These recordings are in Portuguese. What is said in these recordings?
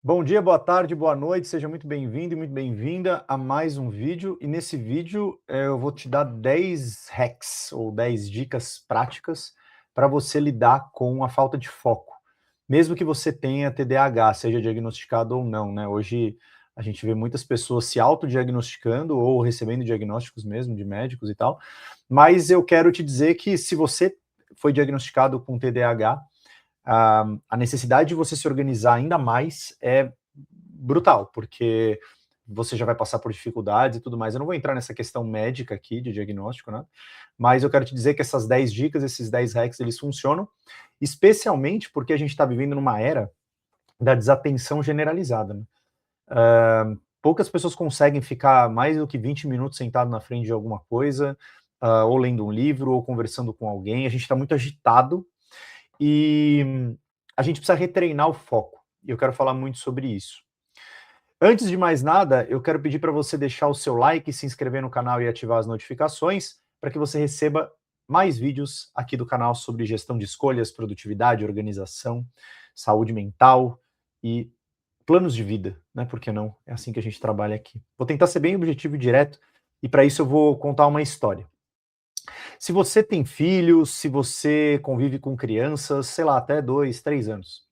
Bom dia, boa tarde, boa noite, seja muito bem-vindo e muito bem-vinda a mais um vídeo. E nesse vídeo eu vou te dar 10 hacks ou 10 dicas práticas para você lidar com a falta de foco. Mesmo que você tenha TDAH, seja diagnosticado ou não, né? Hoje a gente vê muitas pessoas se autodiagnosticando ou recebendo diagnósticos mesmo de médicos e tal. Mas eu quero te dizer que se você foi diagnosticado com TDAH, a necessidade de você se organizar ainda mais é brutal, porque você já vai passar por dificuldades e tudo mais. Eu não vou entrar nessa questão médica aqui de diagnóstico, né? Mas eu quero te dizer que essas 10 dicas, esses 10 hacks, eles funcionam, especialmente porque a gente está vivendo numa era da desatenção generalizada, né? Poucas pessoas conseguem ficar mais do que 20 minutos sentado na frente de alguma coisa, ou lendo um livro, ou conversando com alguém. A gente está muito agitado e a gente precisa retreinar o foco. E eu quero falar muito sobre isso. Antes de mais nada, eu quero pedir para você deixar o seu like, se inscrever no canal e ativar as notificações para que você receba mais vídeos aqui do canal sobre gestão de escolhas, produtividade, organização, saúde mental e planos de vida, né? Por que não? É assim que a gente trabalha aqui. Vou tentar ser bem objetivo e direto, e para isso eu vou contar uma história. Se você tem filhos, se você convive com crianças, sei lá, até 2, 3 anos,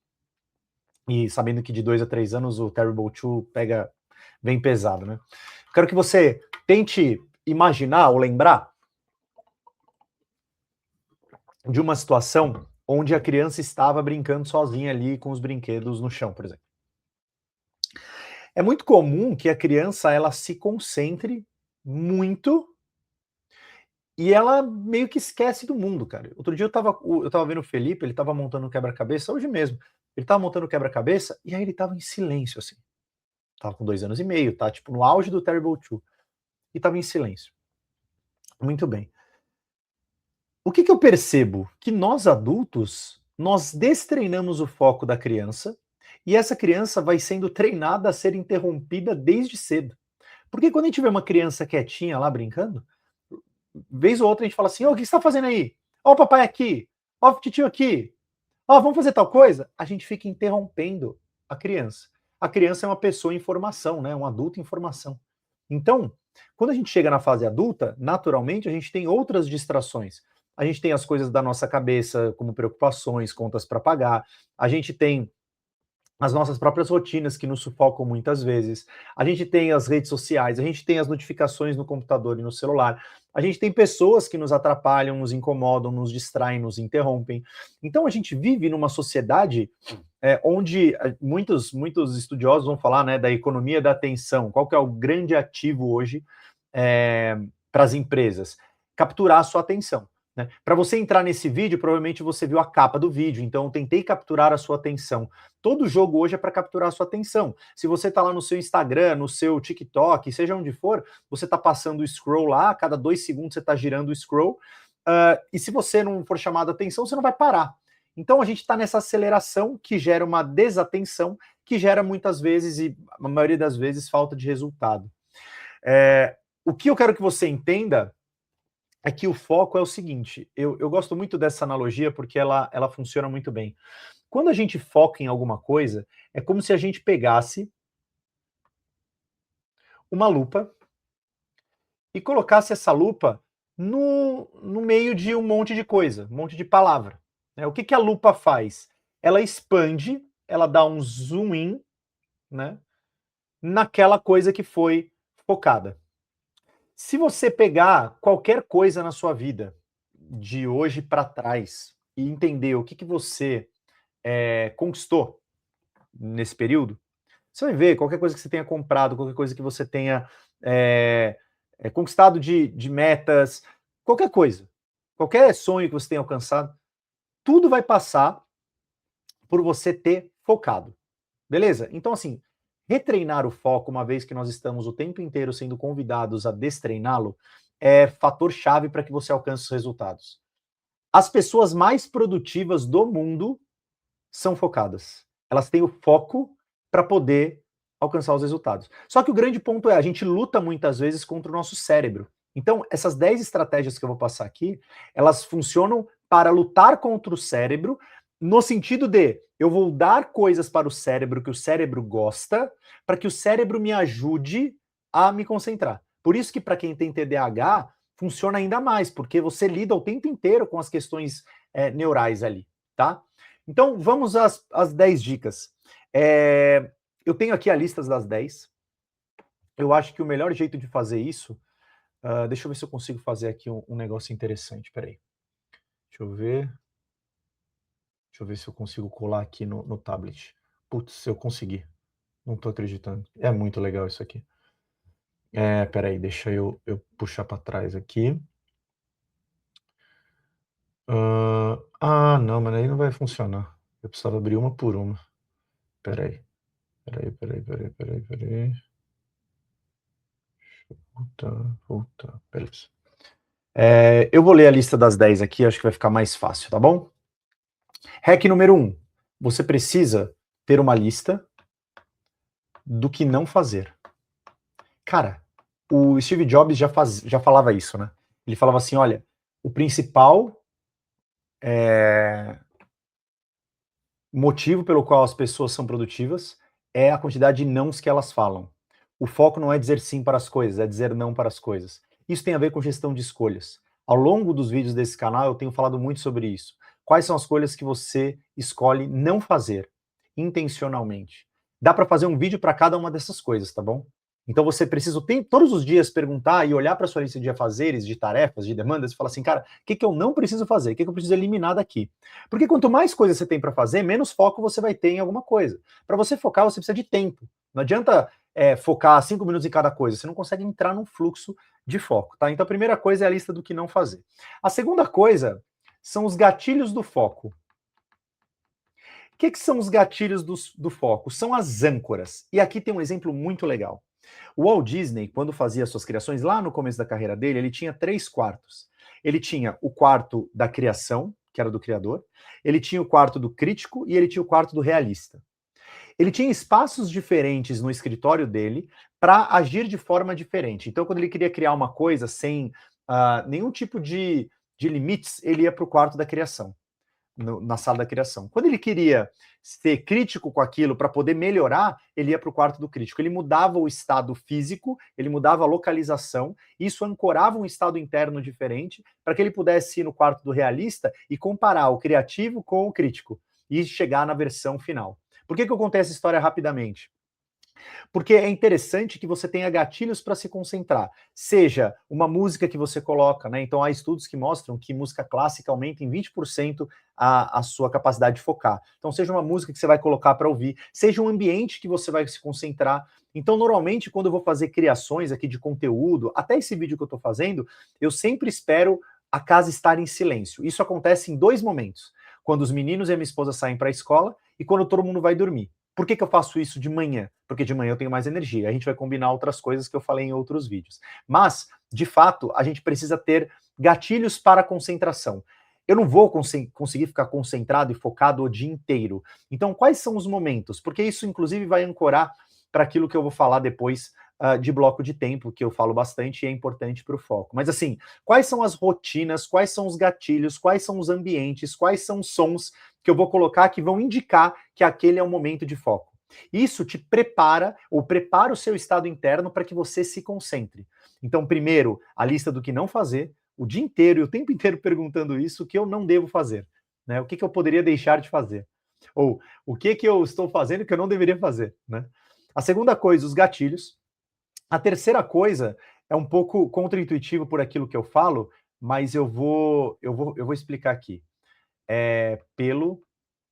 e sabendo que de 2 a 3 anos o Terrible 2 pega bem pesado, né? Quero que você tente imaginar ou lembrar de uma situação onde a criança estava brincando sozinha ali com os brinquedos no chão, por exemplo. É muito comum que a criança ela se concentre muito e ela meio que esquece do mundo, cara. Outro dia eu tava vendo o Felipe, ele tava montando um quebra-cabeça, hoje mesmo. Ele tava montando um quebra-cabeça e aí ele tava em silêncio, assim. Tava com 2 anos e meio, tá? Tipo, no auge do Terrible 2. E tava em silêncio. Muito bem. O que que eu percebo? Que nós adultos, nós destreinamos o foco da criança e essa criança vai sendo treinada a ser interrompida desde cedo. Porque quando a gente vê uma criança quietinha lá brincando, vez ou outra a gente fala assim: "Ô, o que você tá fazendo aí? Ó o papai aqui, ó o titio aqui, ó, vamos fazer tal coisa?" A gente fica interrompendo a criança. A criança é uma pessoa em formação, né? Um adulto em formação. Então, quando a gente chega na fase adulta, naturalmente a gente tem outras distrações. A gente tem as coisas da nossa cabeça, como preocupações, contas para pagar. A gente tem as nossas próprias rotinas que nos sufocam muitas vezes. A gente tem as redes sociais, a gente tem as notificações no computador e no celular. A gente tem pessoas que nos atrapalham, nos incomodam, nos distraem, nos interrompem. Então a gente vive numa sociedade onde muitos estudiosos vão falar, né, da economia da atenção. Qual que é o grande ativo hoje para as empresas? Capturar a sua atenção. Né? Para você entrar nesse vídeo, provavelmente você viu a capa do vídeo, então eu tentei capturar a sua atenção. Todo jogo hoje é para capturar a sua atenção. Se você está lá no seu Instagram, no seu TikTok, seja onde for, você está passando o scroll lá, a cada 2 segundos você está girando o scroll, e se você não for chamado a atenção, você não vai parar. Então a gente está nessa aceleração que gera uma desatenção, que gera muitas vezes, e a maioria das vezes, falta de resultado. O que eu quero que você entenda é que o foco é o seguinte, eu gosto muito dessa analogia porque ela funciona muito bem. Quando a gente foca em alguma coisa, é como se a gente pegasse uma lupa e colocasse essa lupa no meio de um monte de coisa, um monte de palavra. Né? O que, que a lupa faz? Ela expande, ela dá um zoom in, né, naquela coisa que foi focada. Se você pegar qualquer coisa na sua vida, de hoje para trás, e entender o que, que você conquistou nesse período, você vai ver qualquer coisa que você tenha comprado, qualquer coisa que você tenha conquistado de metas, qualquer coisa, qualquer sonho que você tenha alcançado, tudo vai passar por você ter focado. Beleza? Então, assim, retreinar o foco, uma vez que nós estamos o tempo inteiro sendo convidados a destreiná-lo, é fator chave para que você alcance os resultados. As pessoas mais produtivas do mundo são focadas. Elas têm o foco para poder alcançar os resultados. Só que o grande ponto é, a gente luta muitas vezes contra o nosso cérebro. Então, essas 10 estratégias que eu vou passar aqui, elas funcionam para lutar contra o cérebro no sentido de eu vou dar coisas para o cérebro que o cérebro gosta, para que o cérebro me ajude a me concentrar. Por isso que para quem tem TDAH, funciona ainda mais, porque você lida o tempo inteiro com as questões neurais ali, tá? Então, vamos às 10 dicas. Eu tenho aqui a lista das 10. Eu acho que o melhor jeito de fazer isso... deixa eu ver se eu consigo fazer aqui um negócio interessante, peraí. Deixa eu ver se eu consigo colar aqui no tablet. Putz, eu consegui. Não tô acreditando. É muito legal isso aqui. Peraí, deixa eu puxar para trás aqui. Não, mas aí não vai funcionar. Eu precisava abrir uma por uma. Peraí. Voltar. Beleza. Eu vou ler a lista das 10 aqui, acho que vai ficar mais fácil, tá bom? Hack número 1. Você precisa ter uma lista do que não fazer. Cara, o Steve Jobs já falava isso, né? Ele falava assim, olha, o principal motivo pelo qual as pessoas são produtivas é a quantidade de nãos que elas falam. O foco não é dizer sim para as coisas, é dizer não para as coisas. Isso tem a ver com gestão de escolhas. Ao longo dos vídeos desse canal, eu tenho falado muito sobre isso. Quais são as escolhas que você escolhe não fazer, intencionalmente? Dá para fazer um vídeo para cada uma dessas coisas, tá bom? Então você precisa todos os dias perguntar e olhar para sua lista de afazeres, de tarefas, de demandas e falar assim, cara, o que eu não preciso fazer? O que eu preciso eliminar daqui? Porque quanto mais coisa você tem para fazer, menos foco você vai ter em alguma coisa. Para você focar, você precisa de tempo. Não adianta focar 5 minutos em cada coisa, você não consegue entrar num fluxo de foco, tá? Então a primeira coisa é a lista do que não fazer. A segunda coisa são os gatilhos do foco. O que são os gatilhos do foco? São as âncoras. E aqui tem um exemplo muito legal. O Walt Disney, quando fazia suas criações, lá no começo da carreira dele, ele tinha 3 quartos. Ele tinha o quarto da criação, que era do criador, ele tinha o quarto do crítico e ele tinha o quarto do realista. Ele tinha espaços diferentes no escritório dele para agir de forma diferente. Então, quando ele queria criar uma coisa sem nenhum tipo de limites, ele ia para o quarto da criação, na sala da criação. Quando ele queria ser crítico com aquilo para poder melhorar, ele ia para o quarto do crítico. Ele mudava o estado físico, ele mudava a localização, isso ancorava um estado interno diferente para que ele pudesse ir no quarto do realista e comparar o criativo com o crítico e chegar na versão final. Por que eu contei essa história rapidamente? Porque é interessante que você tenha gatilhos para se concentrar. Seja uma música que você coloca, né? Então há estudos que mostram que música clássica aumenta em 20% a sua capacidade de focar. Então seja uma música que você vai colocar para ouvir, seja um ambiente que você vai se concentrar. Então normalmente quando eu vou fazer criações aqui de conteúdo, até esse vídeo que eu estou fazendo, eu sempre espero a casa estar em silêncio. Isso acontece em 2 momentos. Quando os meninos e a minha esposa saem para a escola e quando todo mundo vai dormir. Por que eu faço isso de manhã? Porque de manhã eu tenho mais energia. A gente vai combinar outras coisas que eu falei em outros vídeos. Mas, de fato, a gente precisa ter gatilhos para a concentração. Eu não vou conseguir ficar concentrado e focado o dia inteiro. Então, quais são os momentos? Porque isso, inclusive, vai ancorar para aquilo que eu vou falar depois de bloco de tempo, que eu falo bastante e é importante para o foco. Mas, assim, quais são as rotinas, quais são os gatilhos, quais são os ambientes, quais são os sons que eu vou colocar que vão indicar que aquele é o momento de foco. Isso te prepara, ou prepara o seu estado interno para que você se concentre. Então, primeiro, a lista do que não fazer, o dia inteiro e o tempo inteiro perguntando isso, o que eu não devo fazer, né? O que eu poderia deixar de fazer? Ou o que eu estou fazendo que eu não deveria fazer, né? A segunda coisa, os gatilhos. A terceira coisa é um pouco contraintuitivo por aquilo que eu falo, mas eu vou explicar aqui. Pelo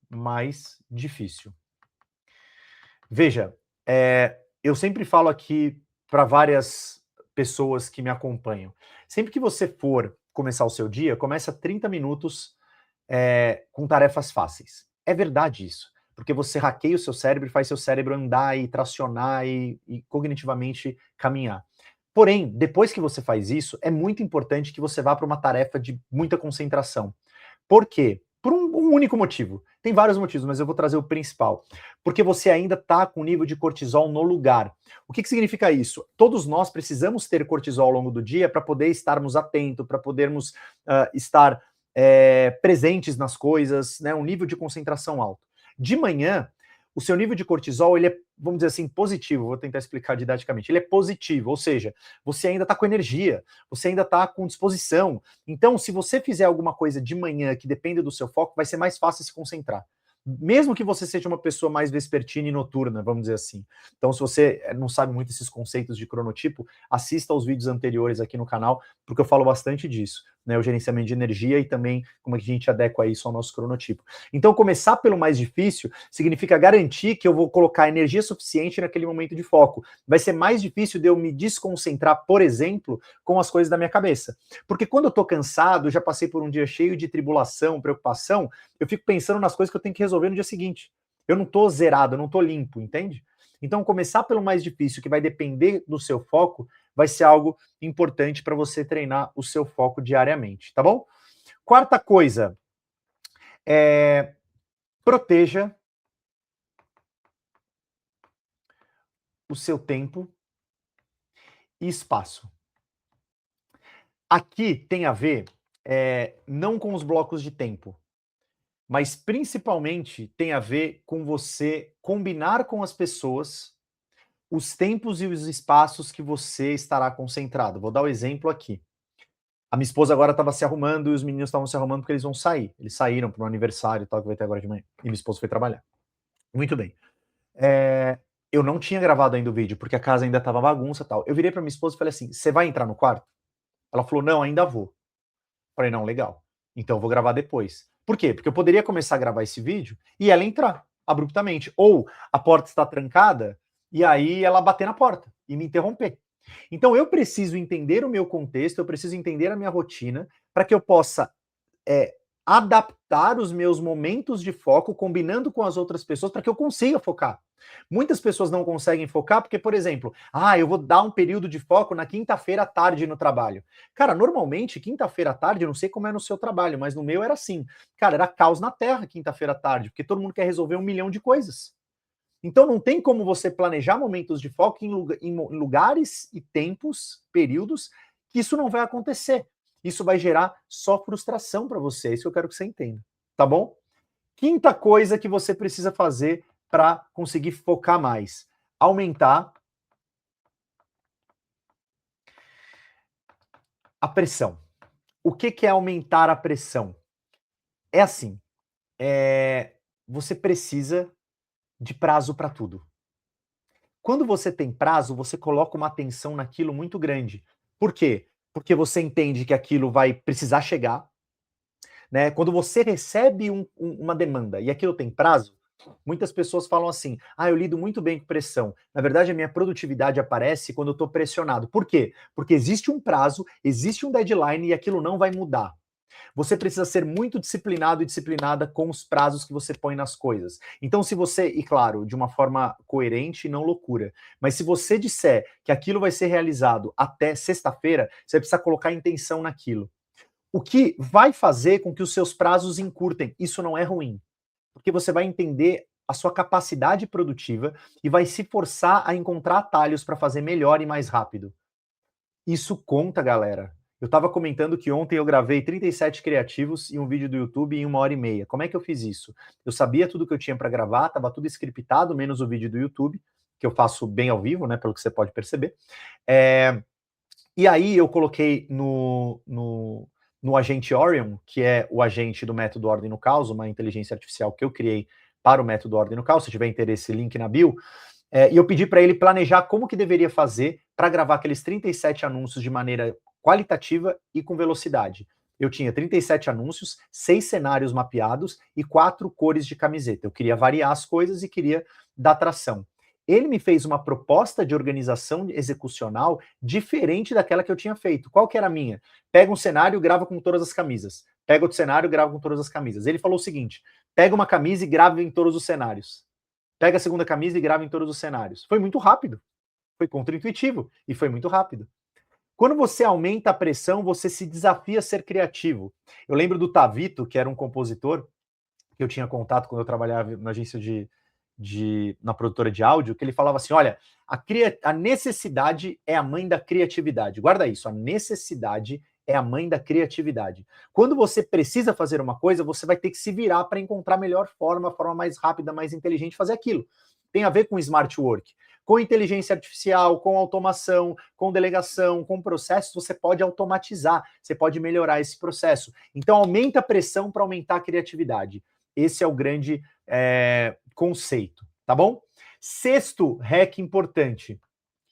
mais difícil. Veja, eu sempre falo aqui para várias pessoas que me acompanham. Sempre que você for começar o seu dia, começa 30 minutos com tarefas fáceis. É verdade isso, porque você hackeia o seu cérebro e faz seu cérebro andar e tracionar e cognitivamente caminhar. Porém, depois que você faz isso, é muito importante que você vá para uma tarefa de muita concentração. Por quê? Por um único motivo. Tem vários motivos, mas eu vou trazer o principal. Porque você ainda está com o nível de cortisol no lugar. O que significa isso? Todos nós precisamos ter cortisol ao longo do dia para poder estarmos atentos, para podermos estar presentes nas coisas, né, um nível de concentração alto. De manhã, o seu nível de cortisol, ele é, vamos dizer assim, positivo, vou tentar explicar didaticamente, ele é positivo, ou seja, você ainda está com energia, você ainda está com disposição. Então, se você fizer alguma coisa de manhã que depende do seu foco, vai ser mais fácil se concentrar. Mesmo que você seja uma pessoa mais vespertina e noturna, vamos dizer assim. Então, se você não sabe muito esses conceitos de cronotipo, assista aos vídeos anteriores aqui no canal, porque eu falo bastante disso, né? O gerenciamento de energia e também como é que a gente adequa isso ao nosso cronotipo. Então, começar pelo mais difícil significa garantir que eu vou colocar energia suficiente naquele momento de foco. Vai ser mais difícil de eu me desconcentrar, por exemplo, com as coisas da minha cabeça. Porque quando eu tô cansado, já passei por um dia cheio de tribulação, preocupação, eu fico pensando nas coisas que eu tenho que resolver no dia seguinte. Eu não tô zerado, eu não tô limpo, entende? Então, começar pelo mais difícil, que vai depender do seu foco, vai ser algo importante para você treinar o seu foco diariamente, tá bom? Quarta coisa, proteja o seu tempo e espaço. Aqui tem a ver não com os blocos de tempo, mas principalmente tem a ver com você combinar com as pessoas os tempos e os espaços que você estará concentrado. Vou dar o exemplo aqui. A minha esposa agora estava se arrumando e os meninos estavam se arrumando porque eles vão sair. Eles saíram para um aniversário e tal, que vai ter agora de manhã. E minha esposa foi trabalhar. Muito bem. Eu não tinha gravado ainda o vídeo, porque a casa ainda estava bagunça e tal. Eu virei para minha esposa e falei assim, você vai entrar no quarto? Ela falou, não, ainda vou. Falei, não, legal. Então eu vou gravar depois. Por quê? Porque eu poderia começar a gravar esse vídeo e ela entrar abruptamente. Ou a porta está trancada e aí ela bater na porta e me interromper. Então eu preciso entender o meu contexto, eu preciso entender a minha rotina para que eu possa adaptar os meus momentos de foco combinando com as outras pessoas para que eu consiga focar. Muitas pessoas não conseguem focar porque, por exemplo, eu vou dar um período de foco na quinta-feira à tarde no trabalho. Cara, normalmente, quinta-feira à tarde, eu não sei como é no seu trabalho, mas no meu era assim. Cara, era caos na terra quinta-feira à tarde, porque todo mundo quer resolver 1 milhão de coisas. Então não tem como você planejar momentos de foco em lugares e tempos, períodos, que isso não vai acontecer. Isso vai gerar só frustração para você. É isso que eu quero que você entenda. Tá bom? Quinta coisa que você precisa fazer para conseguir focar mais. Aumentar a pressão. O que é aumentar a pressão? É assim, você precisa de prazo para tudo. Quando você tem prazo, você coloca uma atenção naquilo muito grande. Por quê? Porque você entende que aquilo vai precisar chegar, né? Quando você recebe uma demanda e aquilo tem prazo, muitas pessoas falam assim, eu lido muito bem com pressão. Na verdade, a minha produtividade aparece quando eu estou pressionado. Por quê? Porque existe um prazo, existe um deadline e aquilo não vai mudar. Você precisa ser muito disciplinado e disciplinada com os prazos que você põe nas coisas. Então, se você, e claro, de uma forma coerente e não loucura, mas se você disser que aquilo vai ser realizado até sexta-feira, você precisa colocar intenção naquilo. O que vai fazer com que os seus prazos encurtem, isso não é ruim, porque você vai entender a sua capacidade produtiva e vai se forçar a encontrar atalhos para fazer melhor e mais rápido. Isso conta, galera. Eu estava comentando que ontem eu gravei 37 criativos em um vídeo do YouTube em 1h30. Como é que eu fiz isso? Eu sabia tudo que eu tinha para gravar, estava tudo scriptado, menos o vídeo do YouTube, que eu faço bem ao vivo, né, pelo que você pode perceber. E aí eu coloquei no agente Orion, que é o agente do método Ordem no Caos, uma inteligência artificial que eu criei para o método Ordem no Caos. Se tiver interesse, link na bio. E eu pedi para ele planejar como que deveria fazer para gravar aqueles 37 anúncios de maneira qualitativa e com velocidade. Eu tinha 37 anúncios, 6 cenários mapeados e 4 cores de camiseta. Eu queria variar as coisas e queria dar tração. Ele me fez uma proposta de organização execucional diferente daquela que eu tinha feito. Qual que era a minha? Pega um cenário e grava com todas as camisas. Pega outro cenário e grava com todas as camisas. Ele falou o seguinte, pega uma camisa e grava em todos os cenários. Pega a segunda camisa e grava em todos os cenários. Foi muito rápido. Foi contraintuitivo e foi muito rápido. Quando você aumenta a pressão, você se desafia a ser criativo. Eu lembro do Tavito, que era um compositor, que eu tinha contato quando eu trabalhava na agência na produtora de áudio, que ele falava assim, olha, a necessidade é a mãe da criatividade. Guarda isso, a necessidade é a mãe da criatividade. Quando você precisa fazer uma coisa, você vai ter que se virar para encontrar a melhor forma, a forma mais rápida, mais inteligente de fazer aquilo. Tem a ver com smart work. Com inteligência artificial, com automação, com delegação, com processos, você pode automatizar, você pode melhorar esse processo. Então, aumenta a pressão para aumentar a criatividade. Esse é o grande conceito, tá bom? Sexto hack importante.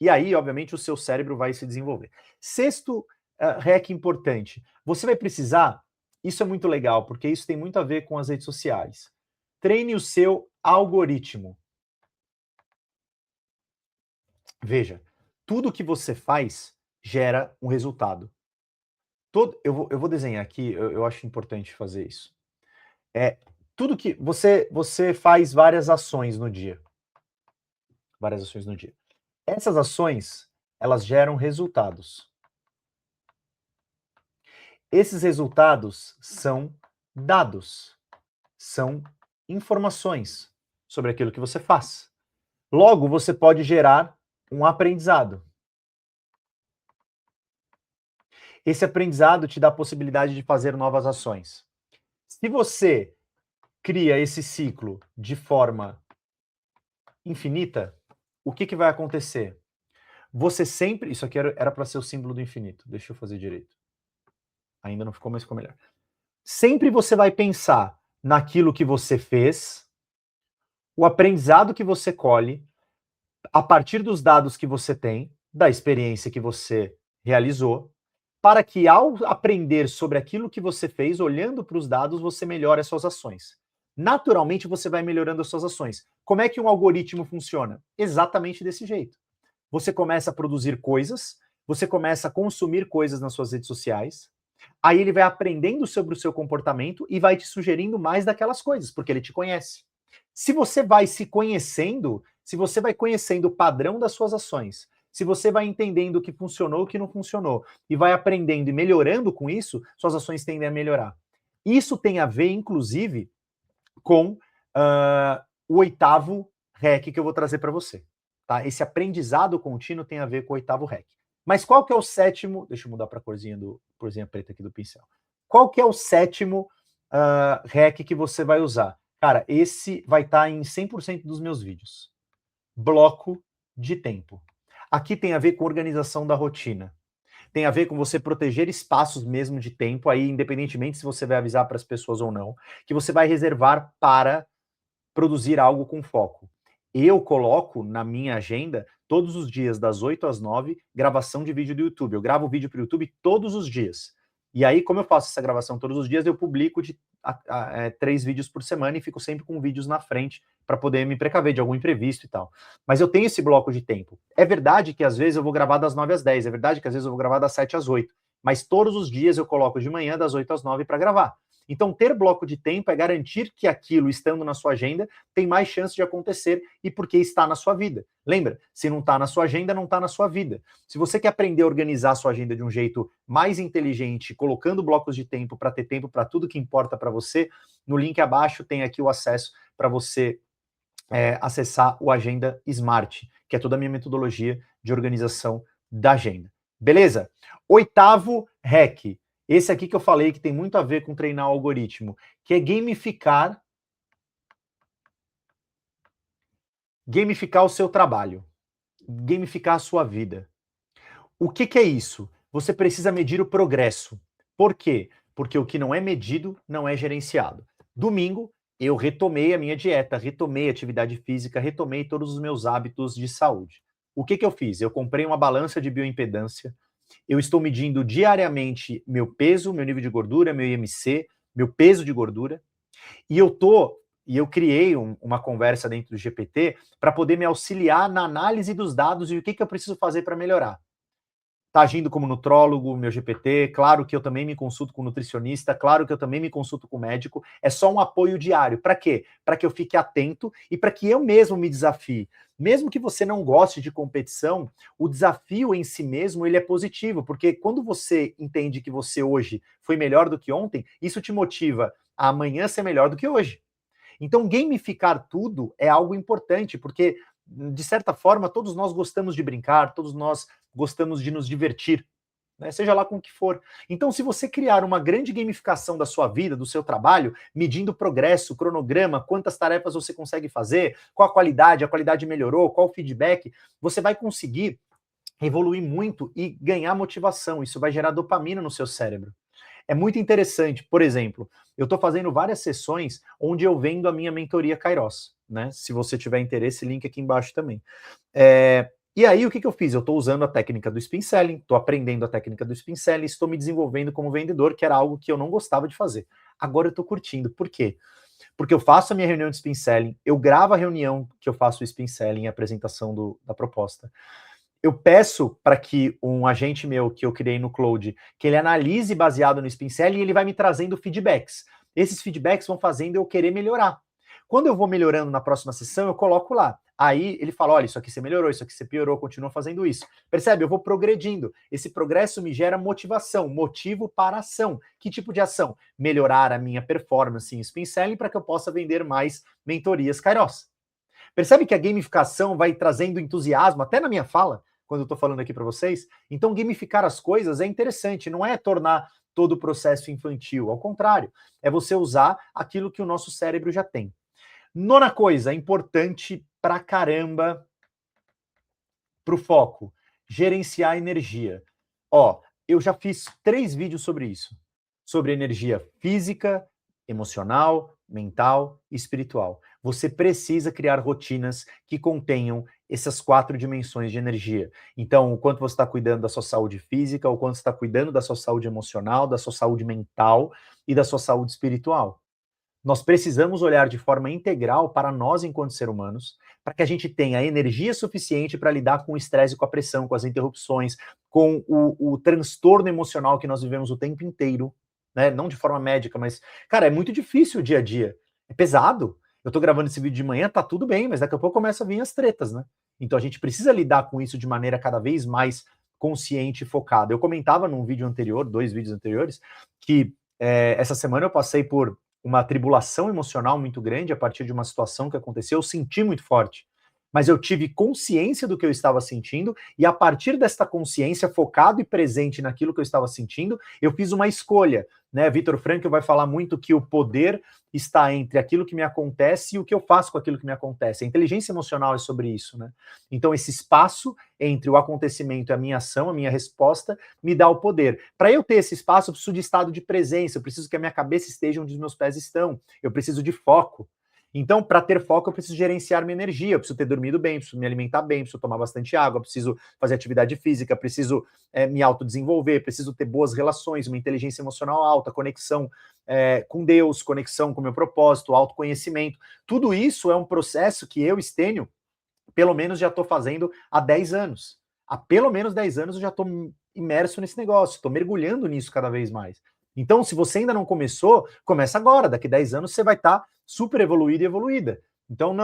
E aí, obviamente, o seu cérebro vai se desenvolver. Sexto hack importante. Você vai precisar, isso é muito legal, porque isso tem muito a ver com as redes sociais. Treine o seu algoritmo. Veja, tudo que você faz gera um resultado. Eu vou desenhar aqui, eu acho importante fazer isso. Tudo que você faz várias ações no dia. Várias ações no dia. Essas ações, elas geram resultados. Esses resultados são dados, são informações sobre aquilo que você faz. Logo, você pode gerar um aprendizado. Esse aprendizado te dá a possibilidade de fazer novas ações. Se você cria esse ciclo de forma infinita, o que vai acontecer? Você sempre... Isso aqui era para ser o símbolo do infinito. Deixa eu fazer direito. Ainda não ficou, mas ficou melhor. Sempre você vai pensar naquilo que você fez, o aprendizado que você colhe, a partir dos dados que você tem, da experiência que você realizou, para que ao aprender sobre aquilo que você fez, olhando para os dados, você melhore as suas ações. Naturalmente, você vai melhorando as suas ações. Como é que um algoritmo funciona? Exatamente desse jeito. Você começa a produzir coisas, você começa a consumir coisas nas suas redes sociais, aí ele vai aprendendo sobre o seu comportamento e vai te sugerindo mais daquelas coisas, porque ele te conhece. Se você vai se conhecendo, se você vai conhecendo o padrão das suas ações, se você vai entendendo o que funcionou, o que não funcionou, e vai aprendendo e melhorando com isso, suas ações tendem a melhorar. Isso tem a ver, inclusive, com o oitavo hack que eu vou trazer para você. Tá? Esse aprendizado contínuo tem a ver com o oitavo hack. Mas qual que é o sétimo... Deixa eu mudar para a corzinha preta aqui do pincel. Qual que é o sétimo hack que você vai usar? Cara, esse vai estar em 100% dos meus vídeos. Bloco de tempo. Aqui tem a ver com organização da rotina. Tem a ver com você proteger espaços mesmo de tempo, aí independentemente se você vai avisar para as pessoas ou não, que você vai reservar para produzir algo com foco. Eu coloco na minha agenda, todos os dias, das 8 às 9, gravação de vídeo do YouTube. Eu gravo vídeo para o YouTube todos os dias. E aí, como eu faço essa gravação todos os dias, eu publico 3 vídeos por semana e fico sempre com vídeos na frente para poder me precaver de algum imprevisto e tal. Mas eu tenho esse bloco de tempo. É verdade que às vezes eu vou gravar das 9 às 10, é verdade que às vezes eu vou gravar das 7 às 8, mas todos os dias eu coloco de manhã das 8 às 9 para gravar. Então, ter bloco de tempo é garantir que aquilo, estando na sua agenda, tem mais chance de acontecer e porque está na sua vida. Lembra? Se não está na sua agenda, não está na sua vida. Se você quer aprender a organizar a sua agenda de um jeito mais inteligente, colocando blocos de tempo para ter tempo para tudo que importa para você, no link abaixo tem aqui o acesso para você acessar o Agenda Smart, que é toda a minha metodologia de organização da agenda. Beleza? Oitavo hack. Esse aqui que eu falei que tem muito a ver com treinar o algoritmo, que é gamificar o seu trabalho, gamificar a sua vida. O que é isso? Você precisa medir o progresso. Por quê? Porque o que não é medido não é gerenciado. Domingo, eu retomei a minha dieta, retomei a atividade física, retomei todos os meus hábitos de saúde. O que eu fiz? Eu comprei uma balança de bioimpedância, eu estou medindo diariamente meu peso, meu nível de gordura, meu IMC, meu peso de gordura, e eu criei uma conversa dentro do GPT para poder me auxiliar na análise dos dados e o que eu preciso fazer para melhorar. Está agindo como nutrólogo, meu GPT, claro que eu também me consulto com nutricionista, claro que eu também me consulto com médico, é só um apoio diário. Para quê? Para que eu fique atento e para que eu mesmo me desafie. Mesmo que você não goste de competição, o desafio em si mesmo ele é positivo, porque quando você entende que você hoje foi melhor do que ontem, isso te motiva a amanhã ser melhor do que hoje. Então, gamificar tudo é algo importante, porque, de certa forma, todos nós gostamos de brincar, todos nós gostamos de nos divertir. né? Seja lá com o que for. Então, se você criar uma grande gamificação da sua vida, do seu trabalho, medindo progresso, cronograma, quantas tarefas você consegue fazer, qual a qualidade melhorou, qual o feedback, você vai conseguir evoluir muito e ganhar motivação. Isso vai gerar dopamina no seu cérebro. É muito interessante, por exemplo, eu estou fazendo várias sessões onde eu vendo a minha mentoria Kairos, né? Se você tiver interesse, link aqui embaixo também. E aí, o que eu fiz? Eu estou usando a técnica do spin selling, estou aprendendo a técnica do spin selling, estou me desenvolvendo como vendedor, que era algo que eu não gostava de fazer. Agora eu estou curtindo. Por quê? Porque eu faço a minha reunião de spin selling, eu gravo a reunião que eu faço o spin selling, a apresentação da proposta. Eu peço para que um agente meu que eu criei no Cloud, que ele analise baseado no spin selling e ele vai me trazendo feedbacks. Esses feedbacks vão fazendo eu querer melhorar. Quando eu vou melhorando na próxima sessão, eu coloco lá. Aí ele fala, olha, isso aqui você melhorou, isso aqui você piorou, continua fazendo isso. Percebe? Eu vou progredindo. Esse progresso me gera motivação, motivo para ação. Que tipo de ação? Melhorar a minha performance em spin selling para que eu possa vender mais mentorias Kairos. Percebe que a gamificação vai trazendo entusiasmo, até na minha fala, quando eu estou falando aqui para vocês? Então, gamificar as coisas é interessante, não é tornar todo o processo infantil, ao contrário, é você usar aquilo que o nosso cérebro já tem. Nona coisa, importante pra caramba pro foco, gerenciar a energia. Ó, eu já fiz 3 vídeos sobre isso, sobre energia física, emocional, mental e espiritual. Você precisa criar rotinas que contenham essas 4 dimensões de energia. Então, o quanto você está cuidando da sua saúde física, o quanto você está cuidando da sua saúde emocional, da sua saúde mental e da sua saúde espiritual. Nós precisamos olhar de forma integral para nós enquanto seres humanos, para que a gente tenha energia suficiente para lidar com o estresse, com a pressão, com as interrupções, com o transtorno emocional que nós vivemos o tempo inteiro, né? Não de forma médica, mas, cara, é muito difícil o dia a dia. É pesado. Eu tô gravando esse vídeo de manhã, tá tudo bem, mas daqui a pouco começa a vir as tretas, né? Então a gente precisa lidar com isso de maneira cada vez mais consciente e focada. Eu comentava num vídeo anterior, 2 vídeos anteriores, que essa semana eu passei por uma tribulação emocional muito grande a partir de uma situação que aconteceu, eu senti muito forte. Mas eu tive consciência do que eu estava sentindo, e a partir desta consciência, focado e presente naquilo que eu estava sentindo, eu fiz uma escolha, né? Viktor Frankl vai falar muito que o poder está entre aquilo que me acontece e o que eu faço com aquilo que me acontece. A inteligência emocional é sobre isso, né? Então, esse espaço entre o acontecimento e a minha ação, a minha resposta, me dá o poder. Para eu ter esse espaço, eu preciso de estado de presença, eu preciso que a minha cabeça esteja onde os meus pés estão, eu preciso de foco. Então, para ter foco, eu preciso gerenciar minha energia, eu preciso ter dormido bem, preciso me alimentar bem, preciso tomar bastante água, preciso fazer atividade física, preciso me autodesenvolver, preciso ter boas relações, uma inteligência emocional alta, conexão com Deus, conexão com o meu propósito, autoconhecimento. Tudo isso é um processo que eu, Estênio, pelo menos já estou fazendo há 10 anos. Há pelo menos 10 anos eu já estou imerso nesse negócio, estou mergulhando nisso cada vez mais. Então, se você ainda não começou, começa agora. Daqui 10 anos você vai estar super evoluído e evoluída. Então,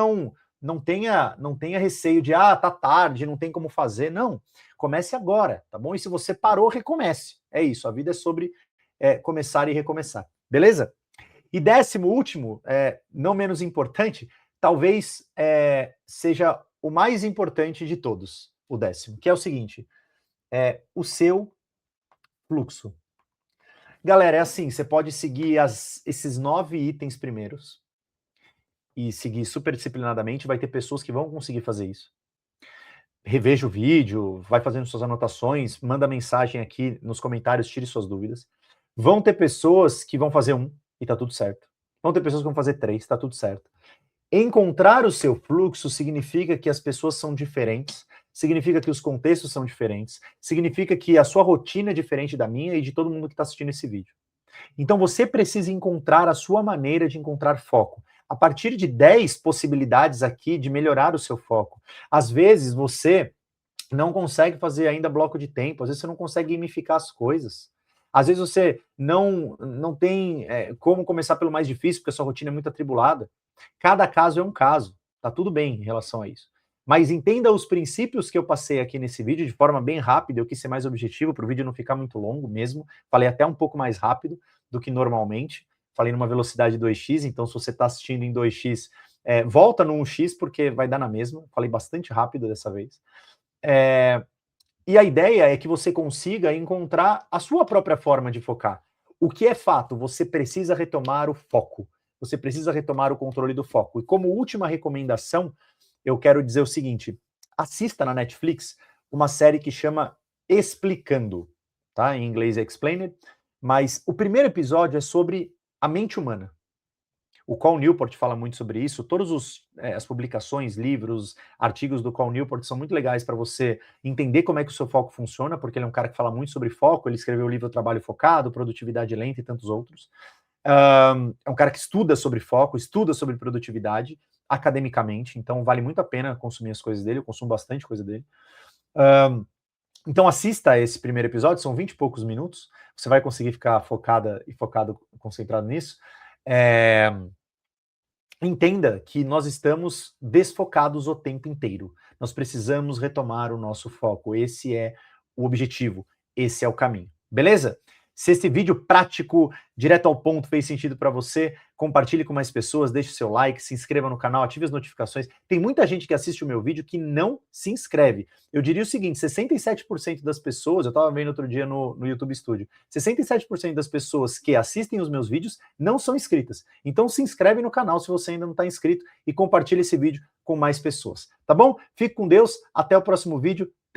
não tenha receio de, tá tarde, não tem como fazer. Não, comece agora, tá bom? E se você parou, recomece. É isso, a vida é sobre começar e recomeçar. Beleza? E 10º, último, não menos importante, talvez seja o mais importante de todos, o 10º, que é o seguinte, o seu fluxo. Galera, é assim, você pode seguir esses 9 itens primeiros e seguir super disciplinadamente, vai ter pessoas que vão conseguir fazer isso. Reveja o vídeo, vai fazendo suas anotações, manda mensagem aqui nos comentários, tire suas dúvidas. Vão ter pessoas que vão fazer 1 e tá tudo certo. Vão ter pessoas que vão fazer 3, tá tudo certo. Encontrar o seu fluxo significa que as pessoas são diferentes, significa que os contextos são diferentes, significa que a sua rotina é diferente da minha e de todo mundo que está assistindo esse vídeo. Então você precisa encontrar a sua maneira de encontrar foco. A partir de 10 possibilidades aqui de melhorar o seu foco. Às vezes você não consegue fazer ainda bloco de tempo, às vezes você não consegue gamificar as coisas. Às vezes você não tem como começar pelo mais difícil, porque a sua rotina é muito atribulada. Cada caso é um caso, tá tudo bem em relação a isso. Mas entenda os princípios que eu passei aqui nesse vídeo de forma bem rápida, eu quis ser mais objetivo para o vídeo não ficar muito longo mesmo. Falei até um pouco mais rápido do que normalmente. Falei numa velocidade 2x, então se você está assistindo em 2x, volta no 1x porque vai dar na mesma. Falei bastante rápido dessa vez. E a ideia é que você consiga encontrar a sua própria forma de focar. O que é fato? Você precisa retomar o foco. Você precisa retomar o controle do foco. E como última recomendação, eu quero dizer o seguinte: assista na Netflix uma série que chama Explicando, tá? Em inglês é Explained, mas o primeiro episódio é sobre a mente humana. O Cal Newport fala muito sobre isso. Todas as publicações, livros, artigos do Cal Newport são muito legais para você entender como é que o seu foco funciona, porque ele é um cara que fala muito sobre foco. Ele escreveu o livro Trabalho Focado, Produtividade Lenta e tantos outros. É um cara que estuda sobre foco, estuda sobre produtividade academicamente, então vale muito a pena consumir as coisas dele. Eu consumo bastante coisa dele. Então assista esse primeiro episódio, são 20 e poucos minutos. Você vai conseguir ficar focada e focado, concentrado nisso. Entenda que nós estamos desfocados o tempo inteiro. Nós precisamos retomar o nosso foco. Esse é o objetivo, esse é o caminho. Beleza? Se esse vídeo prático, direto ao ponto, fez sentido para você, compartilhe com mais pessoas, deixe seu like, se inscreva no canal, ative as notificações. Tem muita gente que assiste o meu vídeo que não se inscreve. Eu diria o seguinte, 67% das pessoas, eu estava vendo outro dia no YouTube Studio, 67% das pessoas que assistem os meus vídeos não são inscritas. Então se inscreve no canal se você ainda não está inscrito e compartilhe esse vídeo com mais pessoas. Tá bom? Fique com Deus, até o próximo vídeo.